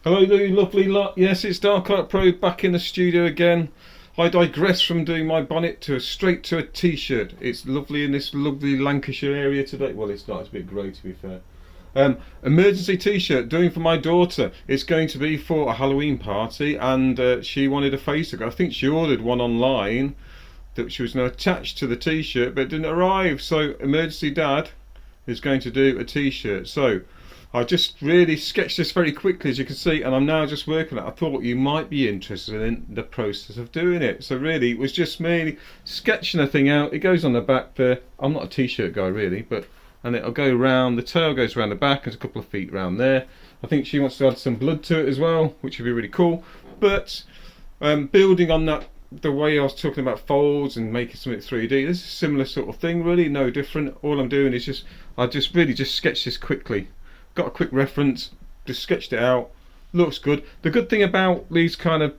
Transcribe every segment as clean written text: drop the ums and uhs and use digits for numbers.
Hello, you lovely lot. Yes, it's Dark Pro back in the studio again. I digress from doing my bonnet to straight to a t-shirt. It's lovely in this lovely Lancashire area today. Well, it's not. It's a bit grey to be fair. Emergency t-shirt doing for my daughter. It's going to be for a Halloween party, and she wanted a facehugger. I think she ordered one online that she was going to attach to the t-shirt, but it didn't arrive. So emergency dad is going to do a t-shirt. So I just really sketched this very quickly, as you can see, and I'm now just working on it. I thought you might be interested in the process of doing it. So really, it was just me sketching a thing out. It goes on the back there. I'm not a t-shirt guy really, but and it'll go round. The tail goes around the back. There's a couple of feet round there. I think she wants to add some blood to it as well, which would be really cool. But building on that, the way I was talking about folds and making something 3D, this is a similar sort of thing, really, no different. All I'm doing is I just really sketched this quickly. Got a quick reference, just sketched it out. Looks good. The good thing about these kind of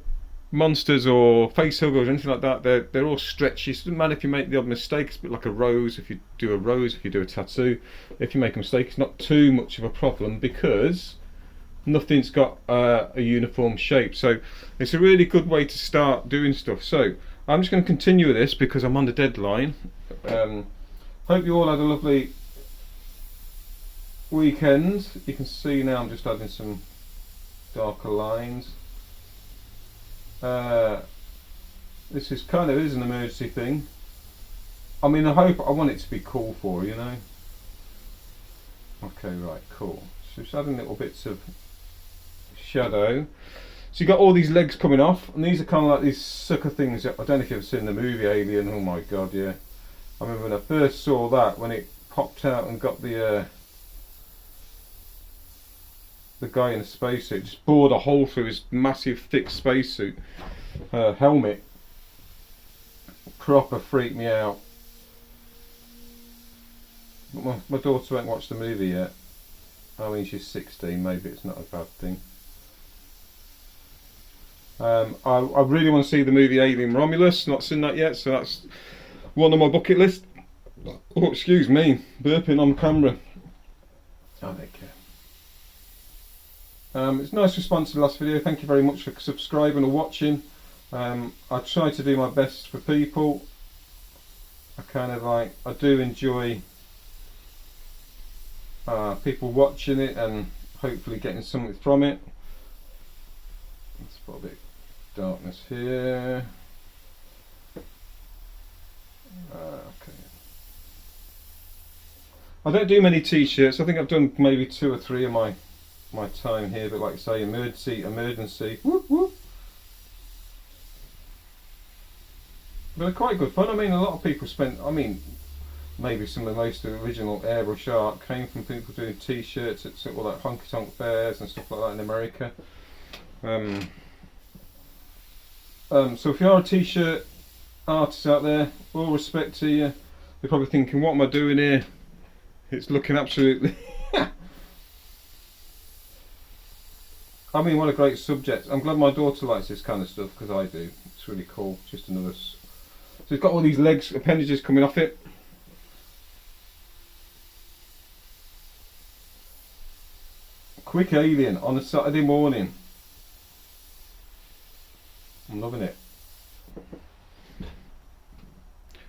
monsters or facehuggers or anything like that, they're all stretchy. It doesn't matter if you make the odd mistake. It's a bit like a rose. If you do a rose, if you do a tattoo, if you make a mistake, it's not too much of a problem because nothing's got a uniform shape. So it's a really good way to start doing stuff. So I'm just going to continue with this because I'm on the deadline. Hope you all had a lovely weekend. You can see now I'm just adding some darker lines. This is kind of is an emergency thing. I mean, I want it to be cool for you know. Okay, right, cool. So just adding little bits of shadow. So you got all these legs coming off, and these are kind of like these sucker things that, I don't know if you've ever seen the movie Alien. Oh my god, yeah. I remember when I first saw that, when it popped out and got the guy in a spacesuit, just bored a hole through his massive thick spacesuit helmet. Proper freaked me out. But my daughter won't watch the movie yet. I mean, she's 16, maybe it's not a bad thing. I really want to see the movie Alien Romulus, not seen that yet, so that's one on my bucket list. Oh, excuse me, burping on camera. I'll take care. It's a nice response to the last video. Thank you very much for subscribing or watching. I try to do my best for people. I do enjoy people watching it and hopefully getting something from it. Let's put a bit of darkness here. Okay. I don't do many t-shirts. I think I've done maybe 2 or 3 of my time here, but like I say, emergency, whoop whoop. But they're quite good fun. I mean, a lot of people maybe some of the most original airbrush art came from people doing t-shirts at sort of like honky tonk fairs and stuff like that in America. So if you are a t-shirt artist out there, all respect to you. You're probably thinking, what am I doing here? It's looking absolutely I mean, what a great subject. I'm glad my daughter likes this kind of stuff, because I do. It's really cool. Just another... So it's got all these legs, appendages coming off it. Quick Alien on a Saturday morning. I'm loving it.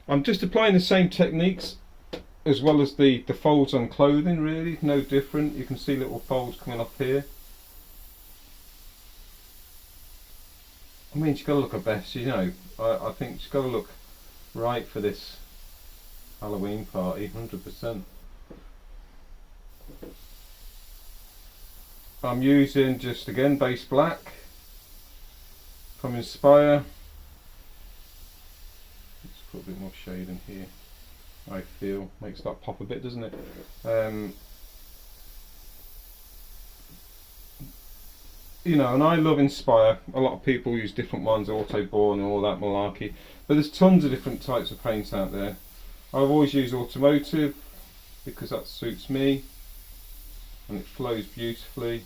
I'm just applying the same techniques as well as the folds on clothing, really. No different. You can see little folds coming off here. I mean, she's got to look her best, you know. I think she's got to look right for this Halloween party, 100%. I'm using just again base black from Inspire. Let's put a bit more shade in here. I feel makes that pop a bit, doesn't it? You know, and I love Inspire. A lot of people use different ones, Autoborn and all that malarkey, but there's tons of different types of paints out there. I've always used automotive because that suits me and it flows beautifully.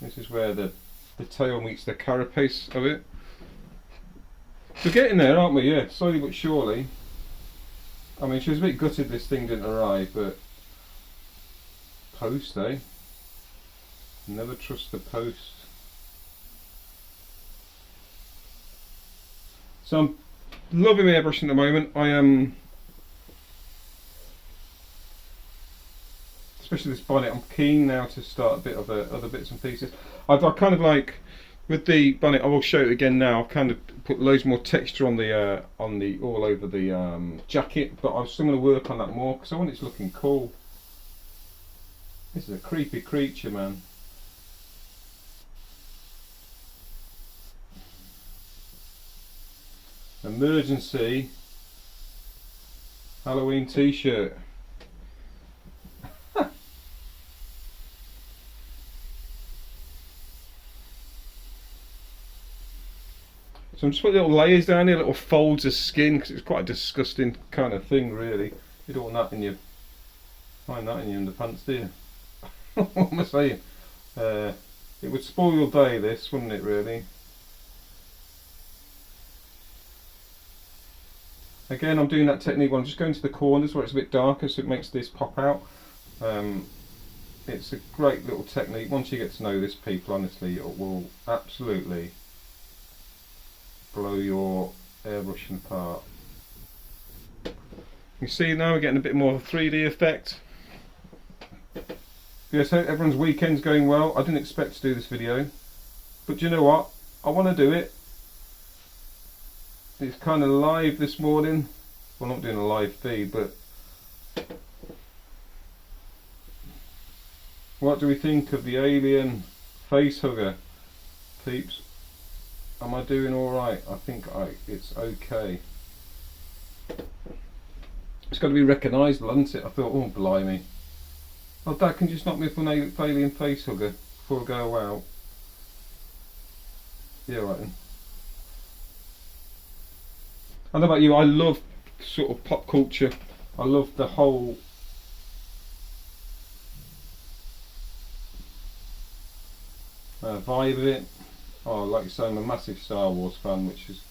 This is where the tail meets the carapace of it. We're getting there, aren't we? Yeah, slowly but surely. I mean, she was a bit gutted this thing didn't arrive, but post, eh? Never trust the post. So I'm loving my airbrushing at the moment. I am, especially this bonnet, I'm keen now to start a bit of other bits and pieces. I kind of like, with the bonnet, I will show it again now, I've kind of put loads more texture on the all over the jacket, but I'm still going to work on that more because I want it looking cool. This is a creepy creature, man. Emergency Halloween t-shirt. So I'm just putting little layers down here, little folds of skin, because it's quite a disgusting kind of thing, really. You don't want that in your, find that in your underpants, do you? What am I saying? It would spoil your day, this, wouldn't it, really? Again, I'm doing that technique where I'm just going to the corners where it's a bit darker, so it makes this pop out. It's a great little technique. Once you get to know this, people, honestly, it will absolutely blow your airbrushing apart. You see now we're getting a bit more of a 3D effect. Yes, hope everyone's weekend's going well. I didn't expect to do this video, but do you know what? I want to do it. It's kind of live this morning. Well, I'm not doing a live feed, but what do we think of the Alien Facehugger, peeps? Am I doing alright? I think it's okay. It's got to be recognisable, hasn't it? I thought, oh blimey. Oh, Dad, can you just knock me up on Alien Facehugger before I go out? Yeah, right then. I don't know about you, I love sort of pop culture. I love the whole vibe of it. Oh, like you say, I'm a massive Star Wars fan, which is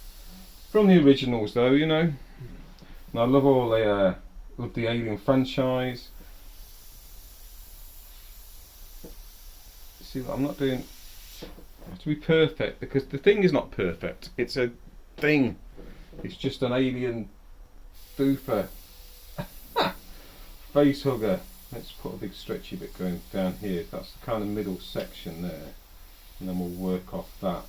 from the originals though, you know. And I love all the love the Alien franchise. See, I'm not doing to be perfect, because the thing is not perfect. It's a thing. It's just an alien boofer. Face hugger. Let's put a big stretchy bit going down here. That's the kind of middle section there. And then we'll work off that.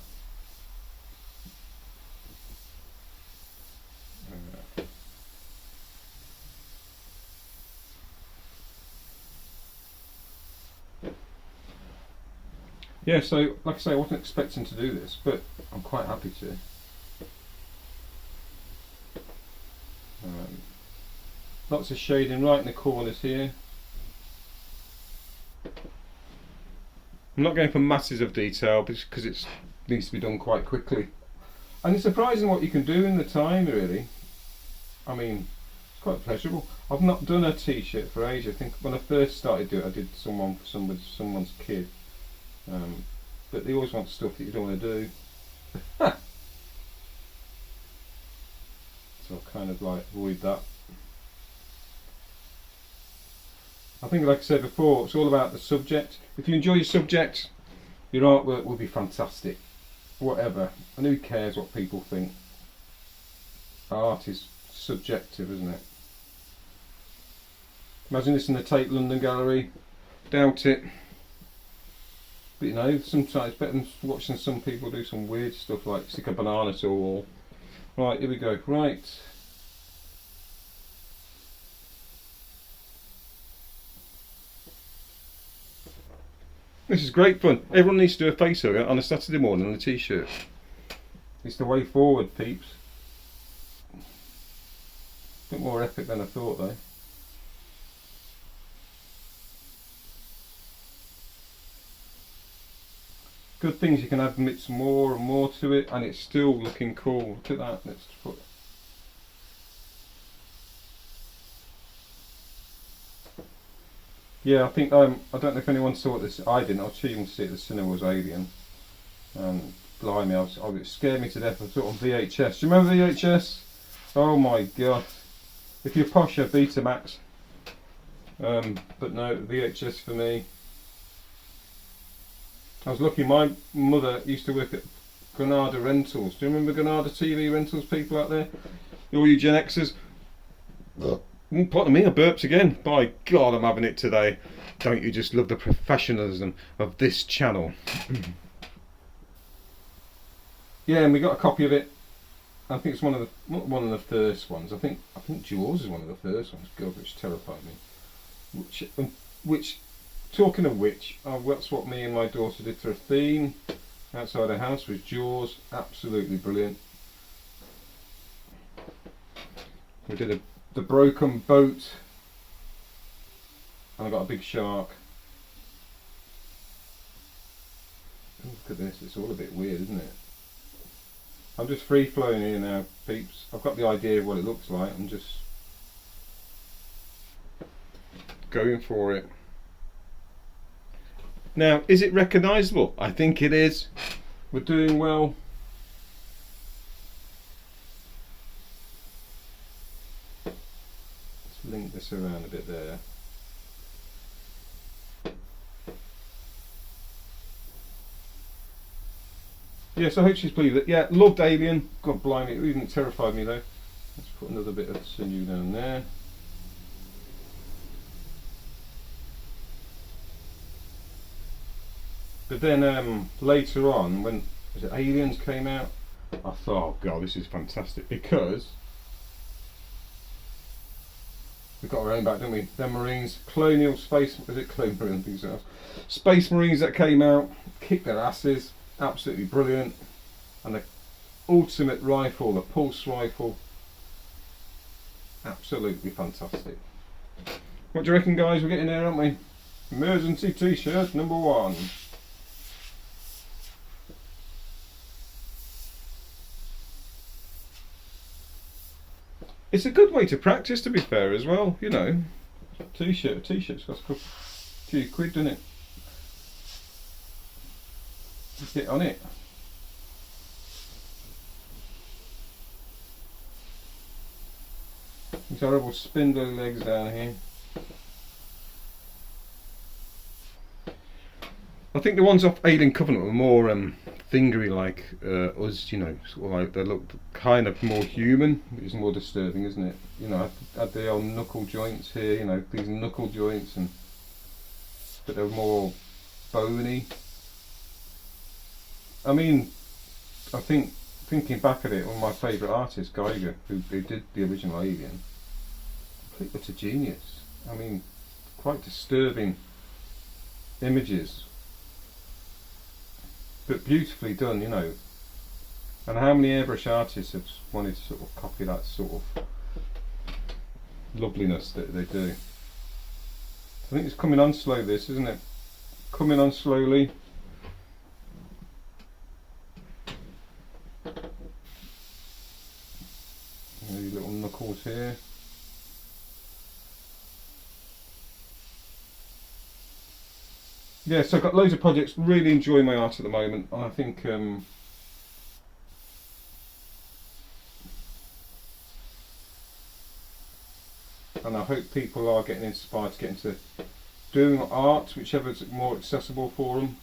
Yeah, so like I say, I wasn't expecting to do this, but I'm quite happy to. Lots of shading right in the corners here. I'm not going for masses of detail because it needs to be done quite quickly. And it's surprising what you can do in the time, really. I mean, it's quite pleasurable. I've not done a t-shirt for ages. I think when I first started doing it, I did someone for someone's kid. But they always want stuff that you don't want to do. So I'll kind of like avoid that. I think, like I said before, it's all about the subject. If you enjoy your subject, your artwork will be fantastic. Whatever. And who cares what people think? Art is subjective, isn't it? Imagine this in the Tate London Gallery. Doubt it. But you know, sometimes it's better than watching some people do some weird stuff like stick a banana to a wall. Right, here we go. Right. This is great fun. Everyone needs to do a face hugger on a Saturday morning on a t-shirt. It's the way forward, peeps. A bit more epic than I thought though. Good things you can add bits more and more to it, and it's still looking cool. Look at that. Let's put. Yeah, I think I don't know if anyone saw this. I didn't. I was too young to see it. The cinema was Alien. Blimey, it scared me to death. I saw it on VHS. Do you remember VHS? Oh my god! If you're posh, you're Betamax. But no, VHS for me. I was lucky, my mother used to work at Granada Rentals. Do you remember Granada TV Rentals, people out there? All you Gen Xers? Pardon me, I burped again. By God, I'm having it today. Don't you just love the professionalism of this channel? Yeah, and we got a copy of it. I think it's one of the first ones. I think Jaws is one of the first ones. God, which terrified me. Which talking of which, that's what me and my daughter did for a theme outside the house with Jaws. Absolutely brilliant. We did the broken boat, and I got a big shark. Look at this, it's all a bit weird, isn't it? I'm just free flowing here now, peeps. I've got the idea of what it looks like, I'm just going for it. Now, is it recognisable? I think it is. We're doing well. Let's link this around a bit there. Yes, I hope she's pleased with it. Yeah, loved Alien. God blimey, it even terrified me though. Let's put another bit of sinew down there. But then later on, when Aliens came out, I thought, oh God, this is fantastic, because we've got our own back, don't we? Them Marines, Colonial Space, was it Colonial Marine? I think so. Space Marines that came out, kicked their asses, absolutely brilliant. And the ultimate rifle, the pulse rifle, absolutely fantastic. What do you reckon, guys? We're getting there, aren't we? Emergency t-shirt number 1. It's a good way to practice, to be fair, as well, you know. T-shirt's cost a few quid, doesn't it? Get on it. These horrible spindly legs down here. I think the ones off Alien Covenant were more fingery like us, you know, sort of like they look kind of more human, which is more disturbing, isn't it? You know, I had the old knuckle joints here, you know, these knuckle joints, but they're more bony. I mean, I think, thinking back at it, one of my favourite artists, Geiger, who did the original Alien, completely a genius. I mean, quite disturbing images, but beautifully done, you know. And how many airbrush artists have wanted to sort of copy that sort of loveliness that they do? I think it's coming on slow, this, isn't it? Coming on slowly. These little knuckles here. Yeah, so I've got loads of projects, really enjoying my art at the moment. I think and I hope people are getting inspired to get into doing art, whichever's more accessible for them.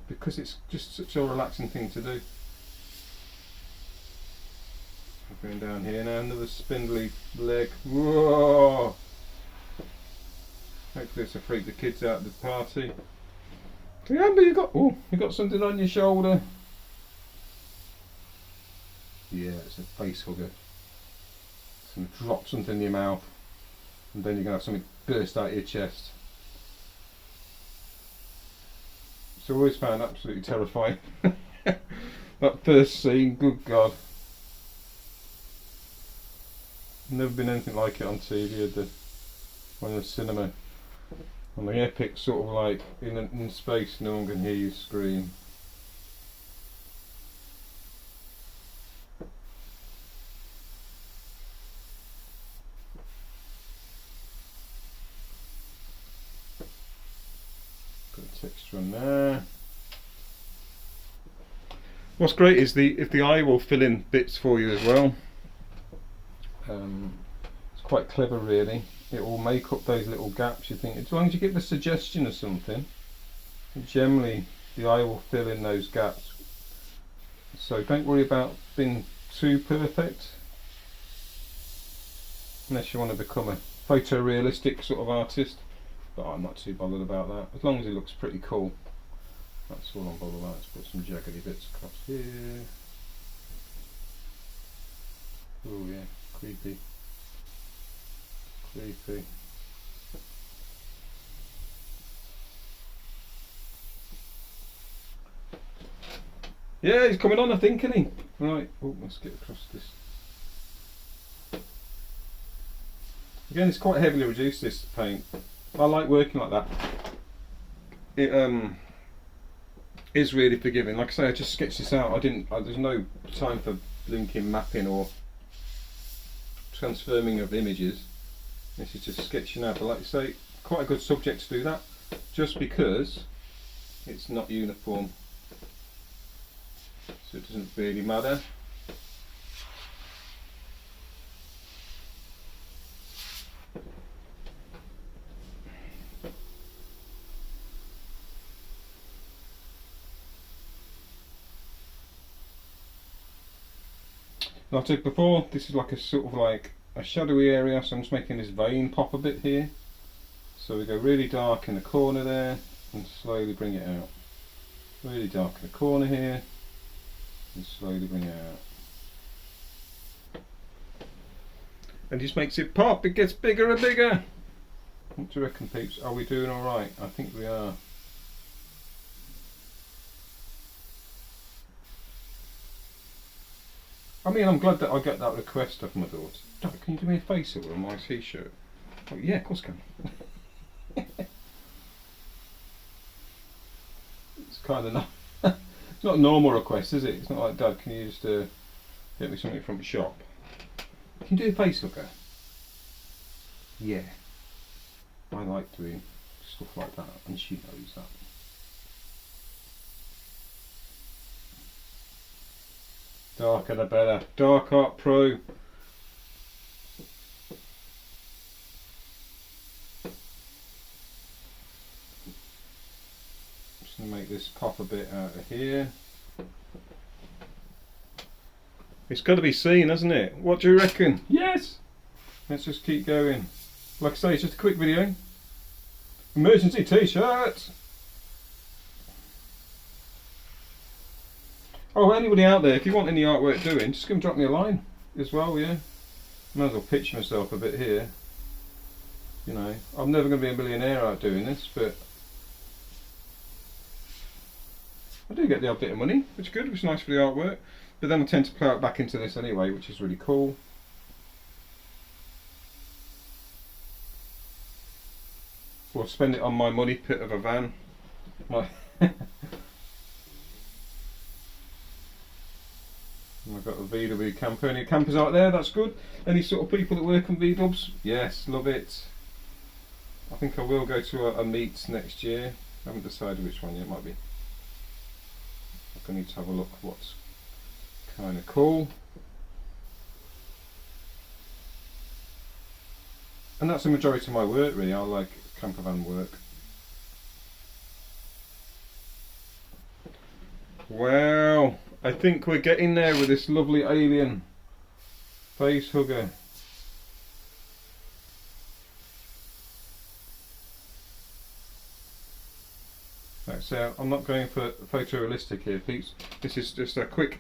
Because it's just such a relaxing thing to do. I'm going down here now, another spindly leg. Whoa! Hopefully it's to freak the kids out at the party. Remember, you got something on your shoulder. Yeah, it's a face hugger. It's going to drop something in your mouth, and then you're going to have something burst out of your chest. It's always found absolutely terrifying. That first scene, good God. Never been anything like it on TV or in the cinema. On the epic sort of like in space, no one can hear you scream. Put a texture on there. What's great is if the eye will fill in bits for you as well. It's quite clever, really. it will make up those little gaps. You think, as long as you give a suggestion or something, generally the eye will fill in those gaps. So don't worry about being too perfect, unless you want to become a photorealistic sort of artist, but I'm not too bothered about that, as long as it looks pretty cool. That's all I'm bothered about. Let's put some jaggedy bits across here. Oh yeah, creepy. Creepy. Yeah, he's coming on, I think, isn't he? Right, oh, let's get across this. Again, it's quite heavily reduced, this paint. I like working like that. It is really forgiving. Like I say, I just sketched this out. There's no time for blinking mapping or transforming of images. This is just sketching out, but like I say, quite a good subject to do that, just because it's not uniform, so it doesn't really matter. Like I said before, this is like a sort of like a shadowy area, so I'm just making this vein pop a bit here. So we go really dark in the corner there and slowly bring it out. Really dark in the corner here and slowly bring it out. And just makes it pop, it gets bigger and bigger. What do you reckon, peeps? Are we doing alright? I think we are. I mean, I'm glad that I get that request of my daughter. Dad, can you do me a faceover on my t-shirt? Oh, yeah, of course I can. It's kind of not. It's not a normal request, is it? It's not like, Dad, can you just get me something from the shop? Can you do a facehugger? Yeah. I like doing stuff like that, and she knows that. Darker the better. Dark Art Pro. Just going to make this pop a bit out of here. It's got to be seen, hasn't it? What do you reckon? Yes! Let's just keep going. Like I say, it's just a quick video. Emergency t-shirt! Oh, anybody out there, if you want any artwork doing, just come drop me a line as well, yeah. Might as well pitch myself a bit here. You know, I'm never going to be a millionaire out doing this, but I do get the odd bit of money, which is good, which is nice for the artwork. But then I tend to plough it back into this anyway, which is really cool. Or spend it on my money pit of a van. I've got a VW camper. Any campers out there? That's good. Any sort of people that work on V-dubs? Yes, love it. I think I will go to a meet next year. I haven't decided which one yet. It might be. I need to have a look what's kind of cool. And that's the majority of my work, really. I like camper van work. Wow. I think we're getting there with this lovely Alien Facehugger. Right, so I'm not going for photorealistic here, peeps. This is just a quick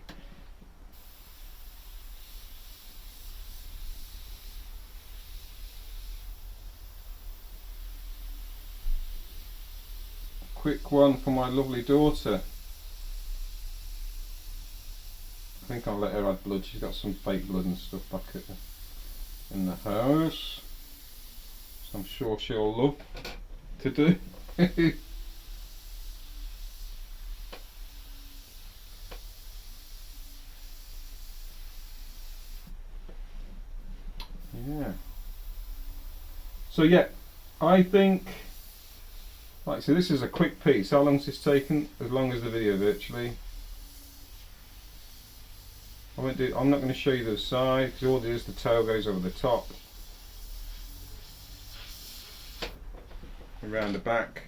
one for my lovely daughter. I think I'll let her add blood. She's got some fake blood and stuff back in the house, so I'm sure she'll love to do. Yeah. So yeah, I think, like, so this is a quick piece. How long has this taken? As long as the video virtually. I'm not going to show you the side because all there is, the tail goes over the top. around the back.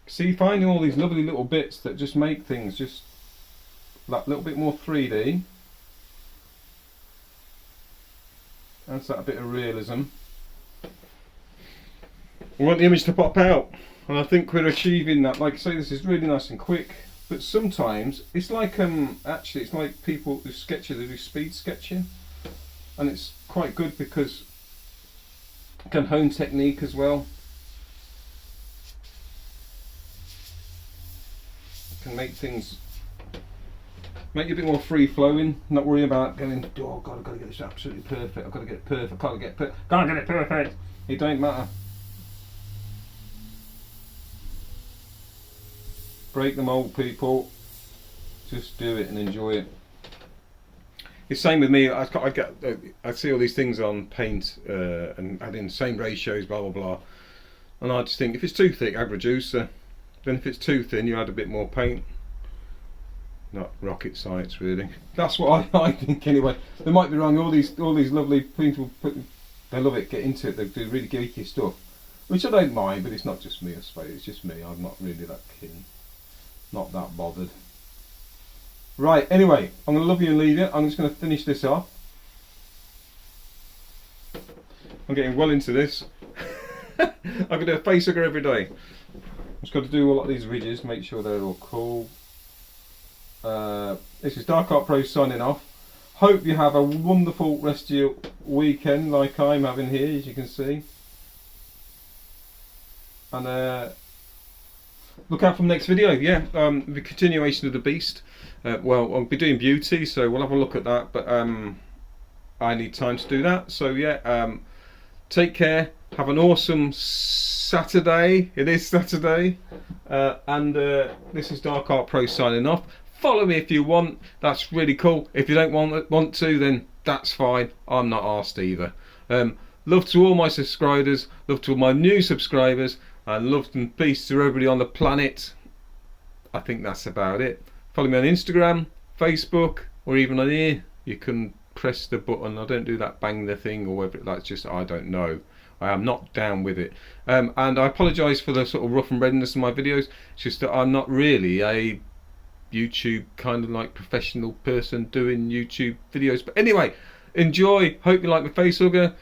See, finding all these lovely little bits that just make things just that little bit more 3D. Adds that a bit of realism. We want the image to pop out, and I think we're achieving that. Like I say, this is really nice and quick, but sometimes it's like actually it's like people who sketch, they do speed sketching, and it's quite good because you can hone technique as well. You can make things, make it a bit more free flowing, not worry about going, oh god, I've got to get this absolutely perfect, I've got to get it perfect, can't get it perfect. It don't matter. Break the mold, people. Just do it and enjoy it. It's same with me. I see all these things on paint and adding the same ratios, blah blah blah, and I just think if it's too thick, add reducer. Then if it's too thin, you add a bit more paint. Not rocket science, really. That's what I think anyway. They might be wrong. All these lovely people, they love it. Get into it. They do really geeky stuff, which I don't mind. But it's not just me. I suppose it's just me. I'm not really that keen. Not that bothered. Right, anyway, I'm going to love you and leave it. I'm just going to finish this off. I'm getting well into this. I'm going to do a facehugger every day. Just got to do all of these ridges, make sure they're all cool. This is Dark Art Pro signing off. Hope you have a wonderful rest of your weekend like I'm having here, as you can see. And look out for the next video. Yeah, the continuation of the beast. Well, I'll be doing beauty, so we'll have a look at that, but I need time to do that. So yeah, take care, have an awesome Saturday. It is Saturday, and this is Dark Art Pro signing off. Follow me if you want, that's really cool. If you don't want to, then that's fine, I'm not arsed either. Love to all my subscribers, love to all my new subscribers, and love and peace to everybody on the planet. I think that's about it. Follow me on Instagram, Facebook, or even on here. You can press the button. I don't do that bang the thing or whatever. That's just, I don't know. I am not down with it. And I apologise for the sort of rough and readiness of my videos. It's just that I'm not really a YouTube kind of like professional person doing YouTube videos. But anyway, enjoy. Hope you like the facehugger.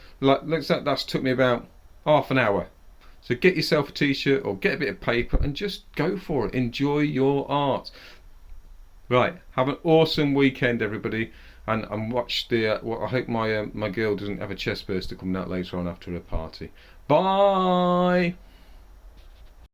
That's took me about half an hour. So get yourself a t-shirt or get a bit of paper and just go for it. Enjoy your art. Right, have an awesome weekend, everybody, and watch the. Well, I hope my girl doesn't have a chest burster coming out later on after a party. Bye.